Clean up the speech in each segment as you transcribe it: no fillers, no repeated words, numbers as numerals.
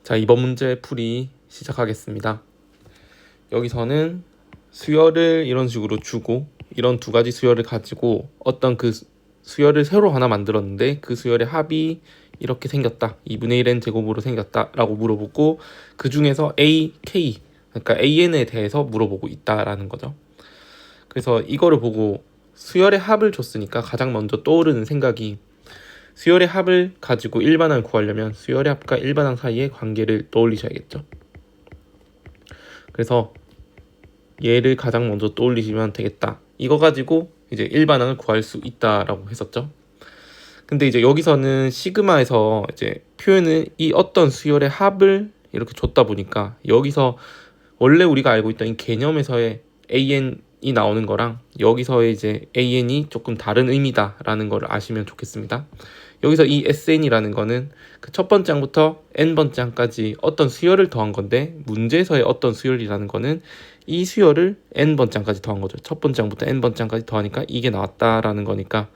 자, 이번 문제 풀이 시작하겠습니다. 여기서는 수열을 이런 식으로 주고 이런 두 가지 수열을 가지고 어떤 그 수열을 새로 하나 만들었는데 그 수열의 합이 이렇게 생겼다. 2분의 1n 제곱으로 생겼다 라고 물어보고 그 중에서 a, k 그러니까 an에 대해서 물어보고 있다라는 거죠. 그래서 이거를 보고 수열의 합을 줬으니까 가장 먼저 떠오르는 생각이 수열의 합을 가지고 일반항을 구하려면 수열의 합과 일반항 사이의 관계를 떠올리셔야겠죠. 그래서 얘를 가장 먼저 떠올리시면 되겠다. 이거 가지고 이제 일반항을 구할 수 있다라고 했었죠. 근데 이제 여기서는 시그마에서 이제 표현은 이 어떤 수열의 합을 이렇게 줬다 보니까 여기서 원래 우리가 알고 있던 이 개념에서의 an이 나오는 거랑 여기서의 이제 an이 조금 다른 의미다라는 걸 아시면 좋겠습니다. 여기서 이 sn이라는 거는 그 첫 번째 항부터 n번째 항까지 어떤 수열을 더한 건데 문제에서의 어떤 수열이라는 거는 이 수열을 n번째 항까지 더한 거죠. 첫 번째 항부터 n번째 항까지 더하니까 이게 나왔다라는 거니까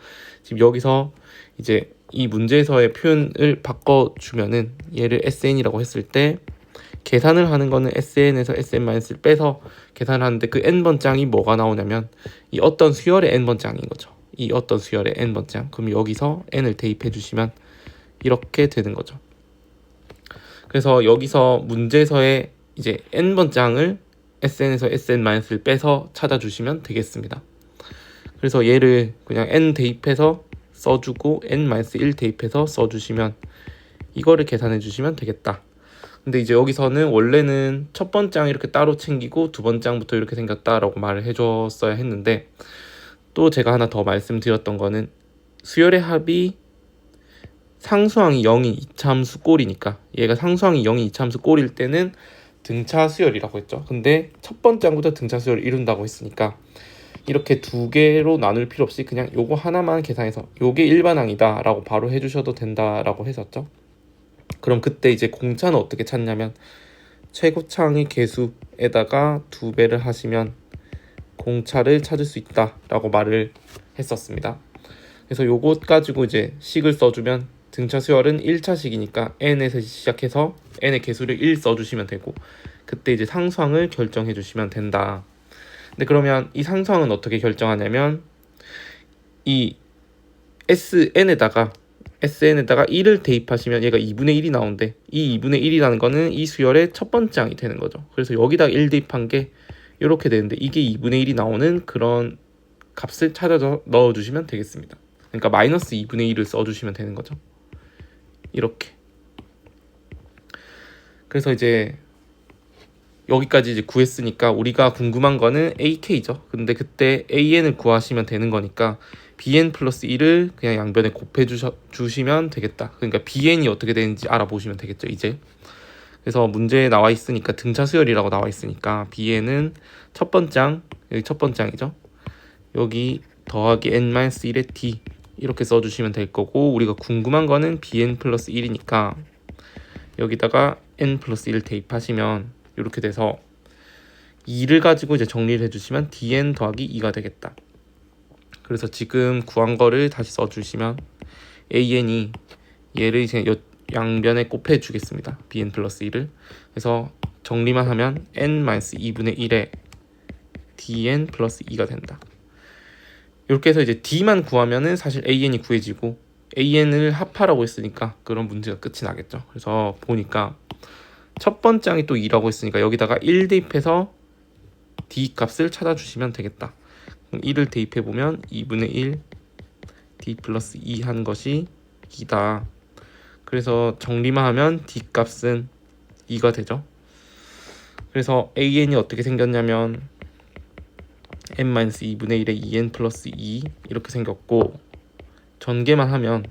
지금 여기서 이제 이 문제에서의 표현을 바꿔주면은 얘를 sn이라고 했을 때 계산을 하는 거는 sn에서 sn-를 빼서 계산을 하는데 그 n번째 항이 뭐가 나오냐면 이 어떤 수열의 n번째 항인 거죠. 이 어떤 수열의 n번째 항. 그럼 여기서 n을 대입해 주시면 이렇게 되는 거죠. 그래서 여기서 문제에서의 이제 n번째 항을 sn에서 sn-를 빼서 찾아주시면 되겠습니다. 그래서 얘를 그냥 n 대입해서 써주고 n-1 대입해서 써주시면 이거를 계산해 주시면 되겠다. 근데 이제 여기서는 원래는 첫 번째 항 이렇게 따로 챙기고 두 번째 항부터 이렇게 생겼다라고 말을 해줬어야 했는데 또 제가 하나 더 말씀드렸던 거는 수열의 합이 상수항이 0인 이차함수 꼴이니까 얘가 상수항이 0인 이차함수 꼴일 때는 등차 수열이라고 했죠. 근데 첫 번째 항부터 등차 수열을 이룬다고 했으니까 이렇게 두 개로 나눌 필요 없이 그냥 요거 하나만 계산해서 요게 일반항이다 라고 바로 해주셔도 된다라고 했었죠. 그럼 그때 이제 공차는 어떻게 찾냐면 최고차항의 개수에다가 2배를 하시면 공차를 찾을 수 있다 라고 말을 했었습니다. 그래서 요것 가지고 이제 식을 써주면 등차 수열은 1차식이니까 n에서 시작해서 n의 개수를 1 써주시면 되고 그때 이제 상수항을 결정해 주시면 된다. 근데 그러면 이 상수항은 어떻게 결정하냐면 이 sn에다가 1을 대입하시면 얘가 2분의 1이 나오는데 이 2분의 1이라는 거는 이 수열의 첫 번째 항이 되는 거죠. 그래서 여기다 1 대입한 게 이렇게 되는데 이게 2분의 1이 나오는 그런 값을 찾아 넣어주시면 되겠습니다. 그러니까 마이너스 2분의 1을 써주시면 되는 거죠. 이렇게. 그래서 이제 여기까지 이제 구했으니까 우리가 궁금한 거는 ak죠. 근데 그때 an을 구하시면 되는 거니까 bn 플러스 1을 그냥 양변에 곱해 주시면 되겠다. 그러니까 bn이 어떻게 되는지 알아보시면 되겠죠, 이제. 그래서 문제에 나와 있으니까 등차 수열이라고 나와 있으니까 bn은 첫 번째 항, 여기 첫 번째 항이죠. 여기 더하기 n-1의 d 이렇게 써주시면 될 거고 우리가 궁금한 거는 bn 플러스 1이니까 여기다가 n 플러스 1 대입하시면 이렇게 돼서 2를 가지고 이제 정리를 해주시면 dn 더하기 2가 되겠다. 그래서 지금 구한 거를 다시 써주시면 an이 얘를 이제 양변에 곱해 주겠습니다. bn 플러스 1을. 그래서 정리만 하면 n-2분의 1에 dn 플러스 2가 된다. 이렇게 해서 이제 d만 구하면은 사실 an이 구해지고 an을 합하라고 했으니까 그런 문제가 끝이 나겠죠. 그래서 보니까 첫 번째 항이 또 2라고 했으니까 여기다가 1 대입해서 d 값을 찾아주시면 되겠다. 그럼 1을 대입해보면 2분의 1 d 플러스 2 한 것이 2다. 그래서 정리만 하면 d 값은 2가 되죠. 그래서 an이 어떻게 생겼냐면 n-2분의 1에 2n 플러스 2 이렇게 생겼고 전개만 하면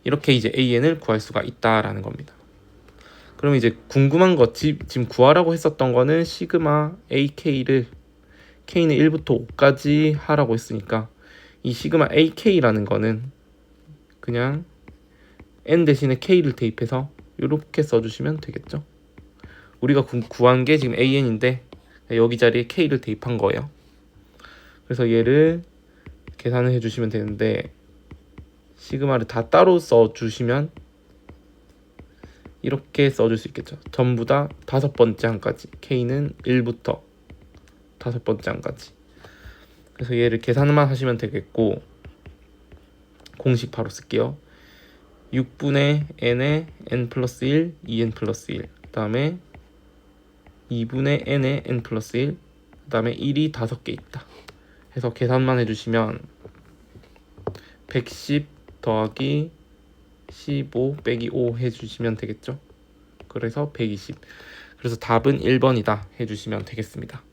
이렇게 이제 an을 구할 수가 있다라는 겁니다. 그럼 이제 궁금한 거 지금 구하라고 했었던 거는 시그마 ak를 k는 1부터 5까지 하라고 했으니까 이 시그마 ak라는 거는 그냥 n 대신에 k를 대입해서 이렇게 써주시면 되겠죠. 우리가 구한 게 지금 an인데 여기 자리에 k를 대입한 거예요. 그래서 얘를 계산을 해주시면 되는데 시그마를 다 따로 써주시면 이렇게 써줄 수 있겠죠. 전부 다 다섯 번째 항까지. K는 1부터 다섯 번째 항까지. 그래서 얘를 계산만 하시면 되겠고, 공식 바로 쓸게요. 6분의 n의 n 플러스 1, 2n 플러스 1. 그 다음에 2분의 n의 n 플러스 1. 그 다음에 1이 5개 있다. 해서 계산만 해주시면 110 더하기 15 빼기 5 해주시면 되겠죠. 그래서 120. 그래서 답은 1번이다 해주시면 되겠습니다.